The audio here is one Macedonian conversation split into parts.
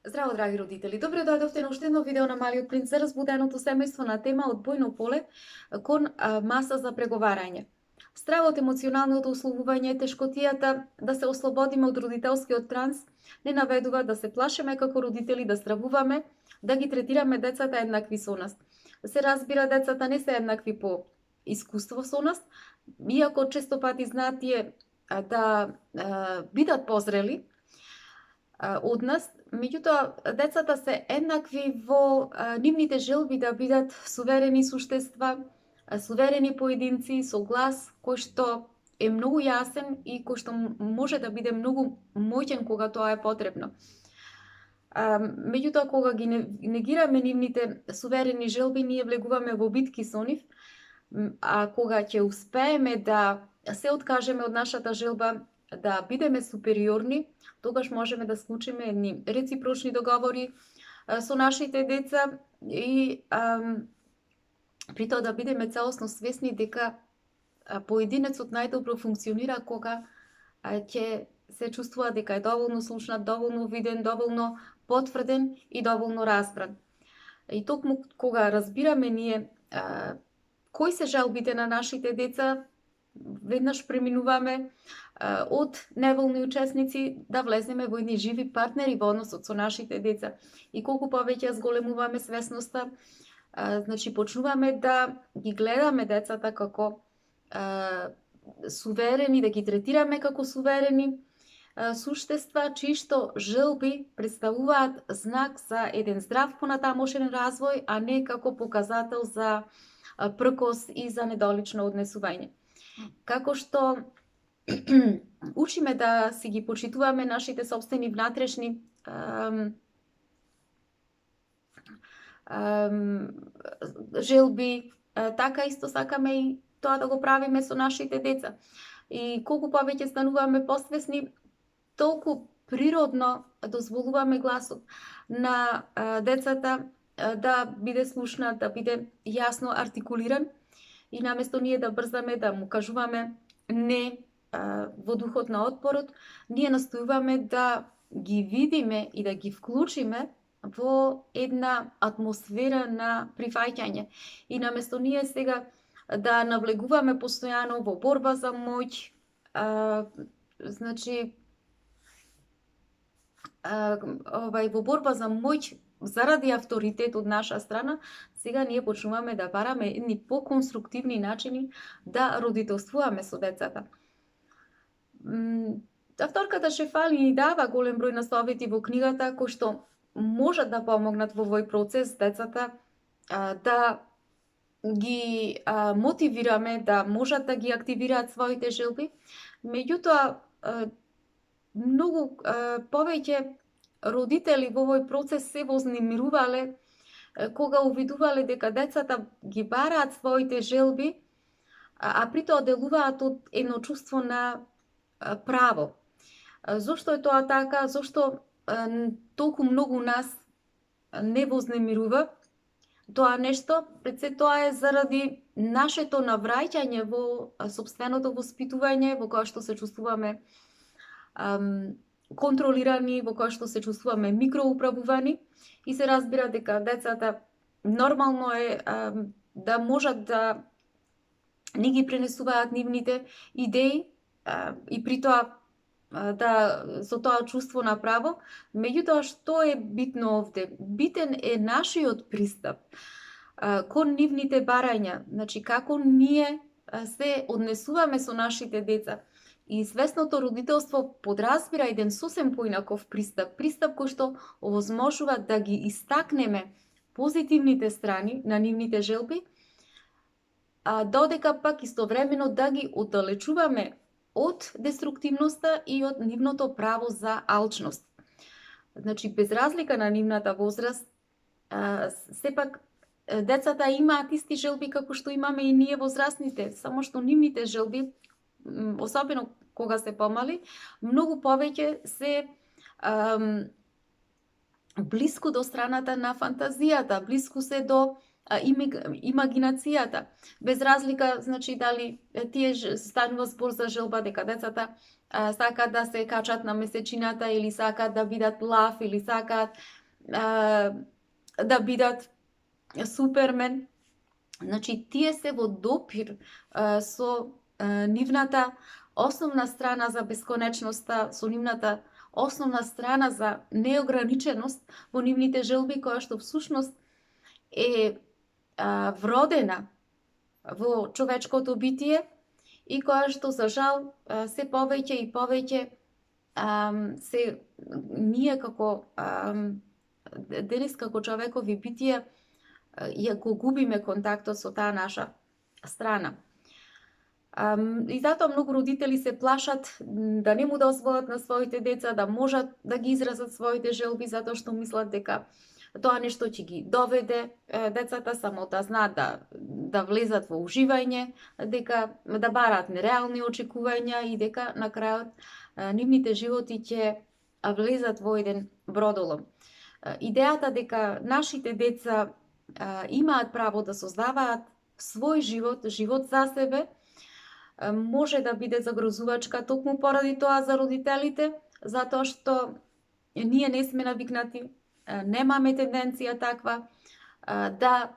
Здраво, драги родители! Добре дојдовте на уште едно видео на Малиот принц за разбуденото семејство на тема од бојно поле кон маса за преговарање. Стравот, емоционалното условување, тешкотијата да се ослободиме од родителскиот транс не наведува да се плашеме како родители, да стравуваме, да ги третираме децата еднакви со нас. Се разбира, децата не се еднакви по искуство со нас, иако често пати знаат тие да бидат позрели од нас, меѓутоа децата се еднакви во нивните желби да бидат суверени суштества, суверени поединци со глас кој што е многу јасен и кој што може да биде многу моќен кога тоа е потребно. Меѓутоа, кога ги негираме нивните суверени желби, ние влегуваме во битки со нив, а кога ќе успееме да се откажеме од нашата желба да бидеме супериорни, тогаш можеме да склучиме едни реципрочни договори со нашите деца и при тоа да бидеме целосно свесни дека поединецот најдобро функционира кога ќе се чувствува дека е доволно слушнат, доволно виден, доволно потврден и доволно разбран. И токму кога разбираме ние кои се жалбите на нашите деца, веднаш преминуваме од неволни учесници да влезнеме во едни живи партнери во односот со нашите деца. И колку повеќе зголемуваме свесноста, значи почнуваме да ги гледаме децата како суверени, да ги третираме како суверени суштества, чии што желби представуваат знак за еден здрав понатамошен развој, а не како показател за пркос и за недолично однесување. Како што учиме да си ги почитуваме нашите собствени внатрешни желби, така исто сакаме и тоа да го правиме со нашите деца. И колку повеќе стануваме посвесни, толку природно дозволуваме гласот на децата да биде слушнат, да биде јасно артикулиран и наместо ние да брзаме да му кажуваме не во духот на отпорот, ние настојуваме да ги видиме и да ги вклучиме во една атмосфера на прифаќање. И наместо ние сега да навлегуваме постојано во борба за моќ, значи во борба за моќ заради авторитет од наша страна, сега ние почнуваме да бараме едни поконструктивни начини да родителствуваме со децата. Авторката Шефали ни дава голем број насовети во книгата кои што можат да помогнат во овој процес децата да ги мотивираме да можат да ги активираат своите желби. Меѓутоа, многу повеќе родители во овој процес се вознемирувале кога увидувале дека децата ги бараат своите желби, а при тоа делуваат од едно чувство на право. Зошто е тоа така? Зошто толку многу нас не вознемирува тоа нешто? Пред се тоа е заради нашето навраќање во сопственото воспитување, во кое што се чувствуваме контролирани, во кое што се чувствуваме микроуправувани и се разбира дека децата нормално е да можат да не ги пренесуваат нивните идеи и при тоа да со тоа чувство на право. Меѓутоа, што е битно овде? Битен е нашиот пристап кон нивните барања, значи како ние се однесуваме со нашите деца. И свесното родителство подразбира еден сосем поинаков пристап кој што овозможува да ги истакнеме позитивните страни на нивните желби, додека пак истовремено да ги оддалечуваме од деструктивноста и од нивното право за алчност. Значи, без разлика на нивната возраст, сепак децата имаат исти желби како што имаме и ние возрастните, само што нивните желби, особено кога се помали, многу повеќе се блиску до страната на фантазијата, блиску се до имагинацијата. Без разлика, значи, дали тие станува збор за желба дека децата сакаат да се качат на месечината или сакаат да бидат лав или сакаат да бидат Супермен. Значи, тие се во допир со нивната основна страна за бесконечноста, со нивната основна страна за неограниченост во нивните желби, која што всушност е вродена во човечкото битие и која што, за жал, се повеќе и повеќе се ние како денес како човекови битија ја го губиме контактот со таа наша страна. И затоа многу родители се плашат да не му дозволат на своите деца да можат да ги изразат своите желби, затоа што мислат дека тоа нешто ќе ги доведе децата само да знаат да влезат во уживање, дека да бараат нереални очекувања и дека на крајот нивните животи ќе влезат во еден бродолом. Идејата дека нашите деца имаат право да создаваат свој живот за себе, може да биде загрозувачка токму поради тоа за родителите, затоа што ние не сме навикнати, немаме тенденција таква да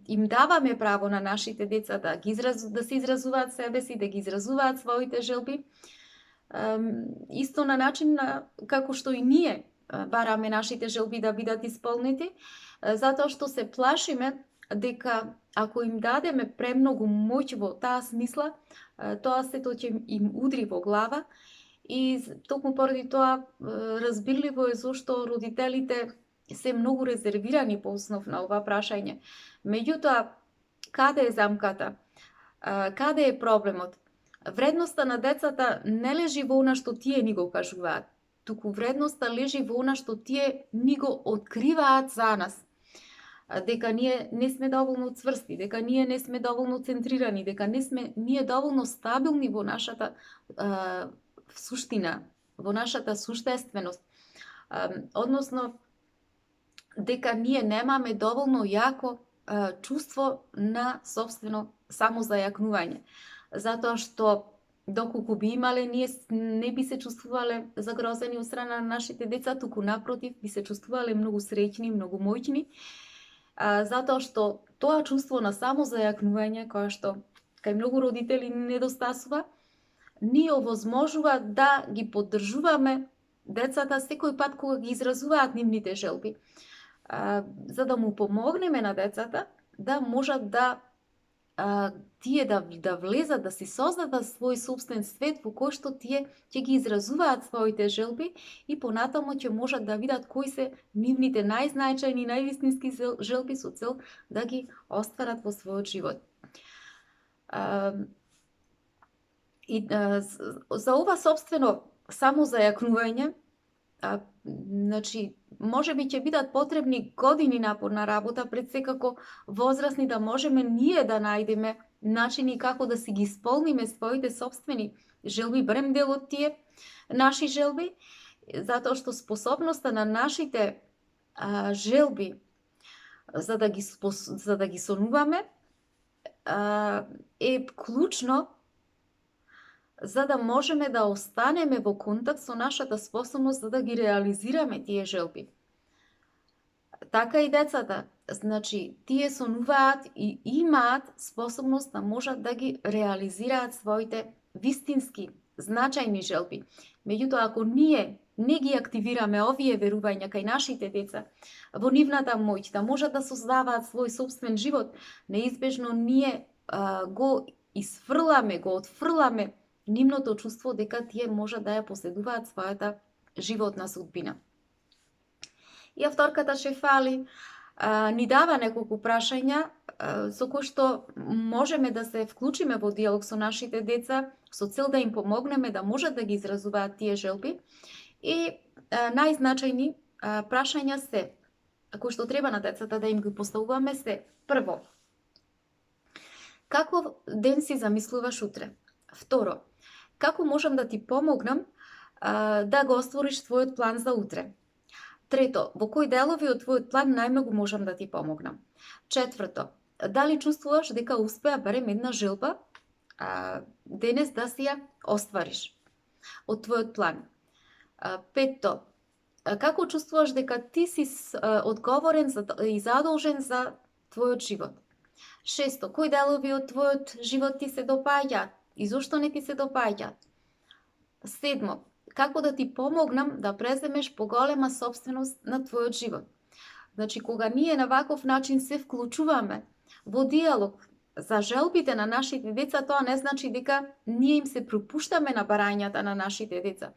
им даваме право на нашите деца да се изразуваат себе си, да ги изразуваат своите желби, исто на начин како што и ние бараме нашите желби да бидат исполнети, затоа што се плашиме дека ако им дадеме премногу моќ во таа смисла, тоа сето ќе им удри во глава и токму поради тоа разбирливо е зошто родителите се многу резервирани по основ на ова прашање. Меѓутоа, каде е замката? Каде е проблемот? Вредноста на децата не лежи во она што тие ни го кажуваат, туку вредноста лежи во она што тие ни го откриваат за нас. Дека ние не сме доволно цврсти, дека ние не сме доволно центрирани, дека не сме ние доволно стабилни во нашата суштина, во нашата суштественост. Односно, дека ние немаме доволно јако чувство на собствено самозајакнување. Затоа што доколку би имале, ние не би се чувствувале загрозени од страна на нашите деца, туку напротив, би се чувствувале многу среќни, многу моќни, затоа што тоа чувство на самозајакнување, кое што кај многу родители недостасува, ни овозможува да ги поддржуваме децата секој пат кога ги изразуваат нивните желби, за да му помогнеме на децата да можат тие да влезат, да си создадат свој собствен свет во кој што тие ќе ги изразуваат своите желби и понатаму ќе можат да видат кои се нивните најзначајни, највистински желби со цел да ги остварат во својот живот. И за ова собствено самозајакнување, значи, може би ќе бидат потребни години напорна работа, пред секако возрастни да можеме ние да најдеме начини како да си ги исполниме своите собствени желби, барем дел од тие наши желби, затоа што способноста на нашите желби за да ги сонуваме е клучно за да можеме да останеме во контакт со нашата способност за да ги реализираме тие желби. Така и децата, значи, тие сонуваат и имаат способност да можат да ги реализираат своите вистински, значајни желби. Меѓутоа, ако ние не ги активираме овие верувања кај нашите деца, во нивната моќ да можат да создаваат свој собствен живот, неизбежно ние го изфрламе, го отфрламе нивното чувство дека тие можат да ја последуваат својата животна судбина. И авторката Шефали ни дава неколку прашања со кои што можеме да се вклучиме во диалог со нашите деца со цел да им помогнеме да можат да ги изразуваат тие желби. И најзначајни прашања се, кои што треба на децата да им ги поставуваме се: прво, каков ден си замислуваш утре? Второ, како можам да ти помогнам да го оствориш твојот план за утре? Трето, во кои делови од твојот план најмногу можам да ти помогнам? Четврто, дали чувствуваш дека успеа барем една желба денес да си ја оствариш од твојот план. Петто, како чувствуваш дека ти си одговорен и задолжен за твојот живот? Шесто, кои делови од твојот живот ти се допаѓаат и зошто не ти се допаѓаат? Седмо, како да ти помогнам да преземеш поголема собственост на твојот живот? Значи, кога ние на ваков начин се вклучуваме во диалог за желбите на нашите деца, тоа не значи дека ние им се пропуштаме на барањата на нашите деца.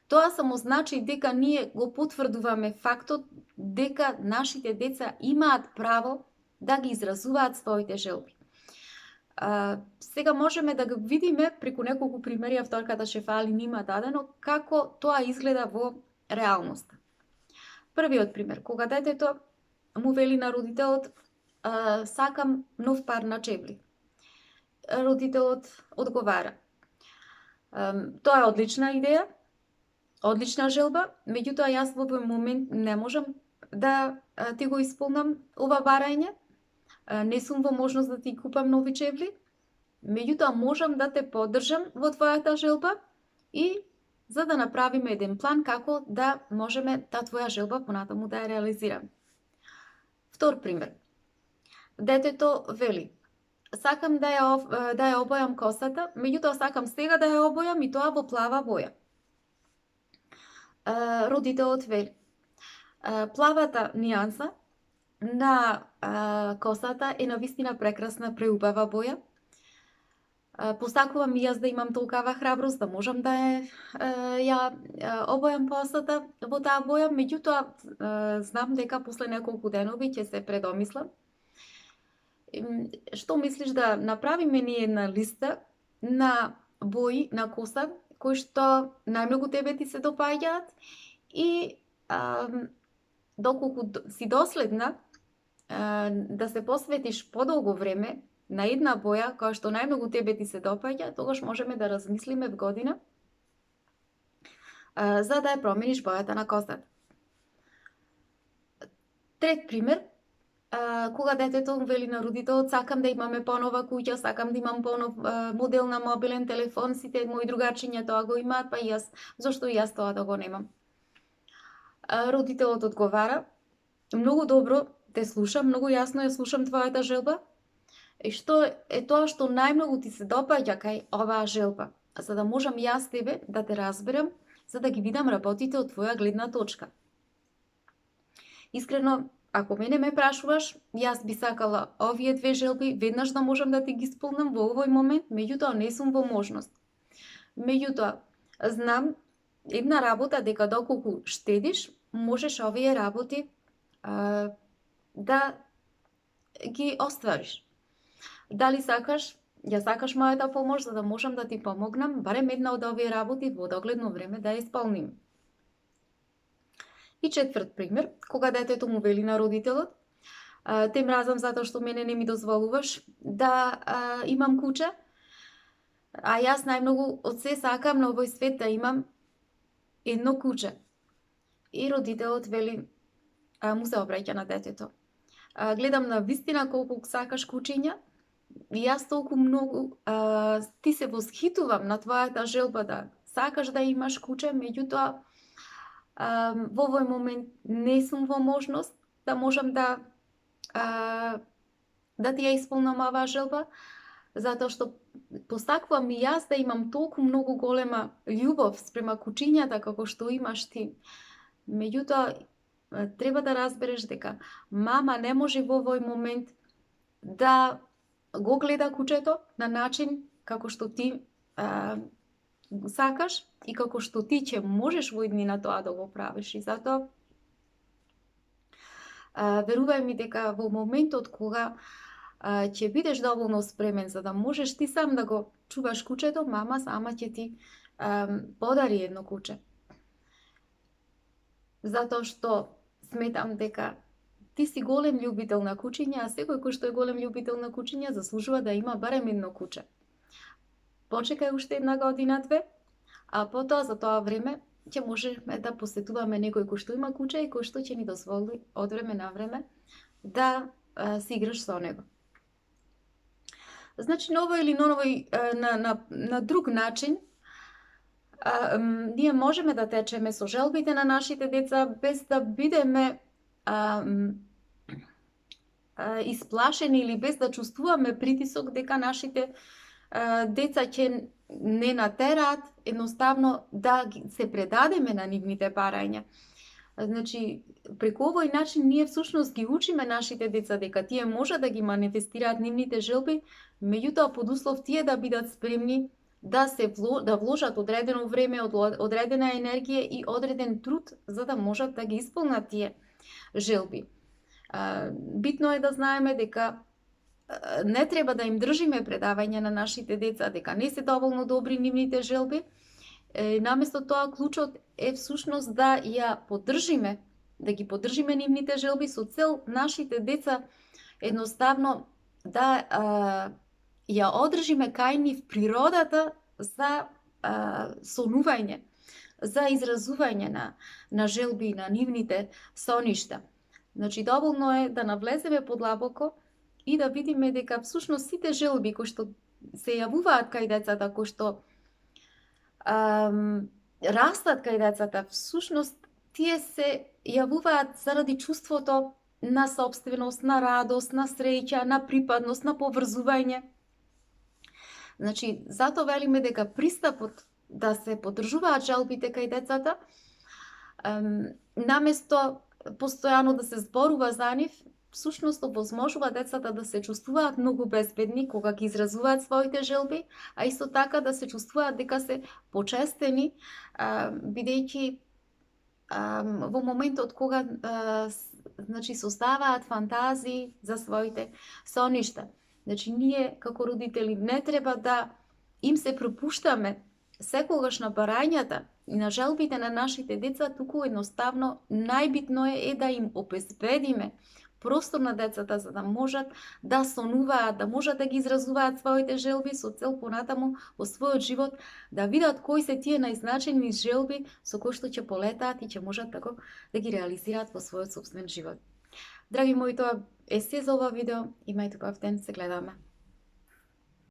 Тоа само значи дека ние го потврдуваме фактот дека нашите деца имаат право да ги изразуваат своите желби. Сега можеме да го видиме преку неколку примери, авторката Шефали нима дадено, како тоа изгледа во реалноста. Првиот пример, кога детето му вели на родителот сакам нов пар на чевли. Родителот одговара. Тоа е одлична идеја, одлична желба, меѓутоа јас во овој момент не можам да ти го исполнам ова барање, не сум во можност да ти купам нови чевли, меѓутоа можам да те поддржам во твојата желба и за да направиме еден план како да можеме таа твоја желба понатаму да ја реализираме. Втор пример. Детето вели, сакам да ја обојам косата, меѓутоа сакам сега да ја обојам и тоа во плава боја. Родителот вели, плавата нијанса на косата е навистина прекрасна, преубава боја. Посакувам и јас да имам толкава храброст да можам да ја обојам косата во таа боја, меѓутоа знам дека после неколку денови ќе се предомислам. Што мислиш да направиме ние една листа на бои на коса кои што најмногу тебе ти се допаѓаат и доколку си доследна да се посветиш подолго време на една боја која што најмногу тебе ти се допаѓа, тогаш можеме да размислиме в година за да ја промениш бојата на косата. Трет пример, кога детето вели на родителот сакам да имаме понова куќа, сакам да имам понов модел на мобилен телефон, сите мои другарчиња тоа го имаат, па и јас, зошто и јас тоа да го немам? Родителот одговара, многу добро те слушам, многу јасно ја слушам твојата желба, и што е тоа што најмногу ти се допаѓа кај оваа желба, за да можам јас тебе да те разберам, за да ги видам работите од твоја гледна точка. Искрено, ако мене ме прашуваш, јас би сакала овие две желби веднаш да можам да ти ги исполнам во овој момент, меѓутоа не сум во можност. Меѓутоа, знам една работа дека доколку штедиш, можеш овие работи да ги оствариш. Дали сакаш, ја сакаш мојата помош за да можам да ти помогнам, барем една од овие работи во догледно време да ја исполним. И четврт пример, кога детето му вели на родителот, те мразам затоа што мене не ми дозволуваш да имам куче, а јас најмногу од се сакам на овој свет да имам едно куче. И родителот вели, му се обраќа на детето. Гледам на вистина колку сакаш кучиња, и јас толку многу ти се восхитувам на твојата желба да сакаш да имаш куче, меѓутоа во овој момент не сум во можност да можам да ти ја исполнам оваа желба, затоа што посакувам и јас да имам толку многу голема љубов спрема кучињата како што имаш ти. Меѓутоа, треба да разбереш дека мама не може во овој момент да го гледа кучето на начин како што ти сакаш и како што ти ќе можеш во иднина тоа да го правиш. И затоа верувај ми дека во моментот кога ќе бидеш доволно спремен за да можеш ти сам да го чуваш кучето, мама сама ќе ти подари едно куче. Затоа што сметам дека ти си голем љубител на кучиња, а секој кој што е голем љубител на кучиња заслужува да има барем едно куче. Почекај уште една година-две, а потоа за тоа време ќе можеме да посетуваме некој кој што има куче и кој што ќе ни дозволи од време на време да се играш со него. Значи, на овој или на овој, на друг начин, ние можеме да течеме со желбите на нашите деца без да бидеме исплашени или без да чувствуваме притисок дека нашите деца ќе не натераат едноставно да се предадеме на нивните барања. Значи, преку овој начин ние всушност ги учиме нашите деца дека тие може да ги манифестираат нивните желби, меѓутоа под услов тие да бидат спремни да да вложат одредено време, одредена енергија и одреден труд за да можат да ги исполнат тие желби. Битно е да знаеме дека не треба да им држиме предавање на нашите деца, дека не се доволно добри нивните желби. Наместо тоа, клучот е всушност да ја поддржиме, да ги поддржиме нивните желби со цел нашите деца едноставно да ја одржиме кај нив природата за сонување, за изразување на желби на нивните соништа. Значи, доволно е да навлеземе подлабоко и да видиме дека всушност сите желби кои што се јавуваат кај децата, кои што растат кај децата, всушност тие се јавуваат заради чувството на собственост, на радост, на среќа, на припадност, на поврзување. Значи, затоа велиме дека пристапот да се поддржуваат желбите кај децата, наместо постојано да се зборува за нив, всушност овозможува децата да се чувствуваат многу безбедни кога ги изразуваат своите желби, а исто така да се чувствуваат дека се почестени, бидејќи во моментот кога значи создаваат фантазии за своите соништа. Значи, ние како родители не треба да им се пропуштаме секогаш на барањата и на желбите на нашите деца, туку едноставно најбитно е да им обезбедиме простор на децата за да можат да сонуваат, да можат да ги изразуваат своите желби со цел понатаму во својот живот да видат кои се тие најзначени желби со кои што ќе полетаат и ќе можат така да ги реализираат во својот собствен живот. Драги мои, тоа е се за ова видео. Имајте убав ден, се гледаме.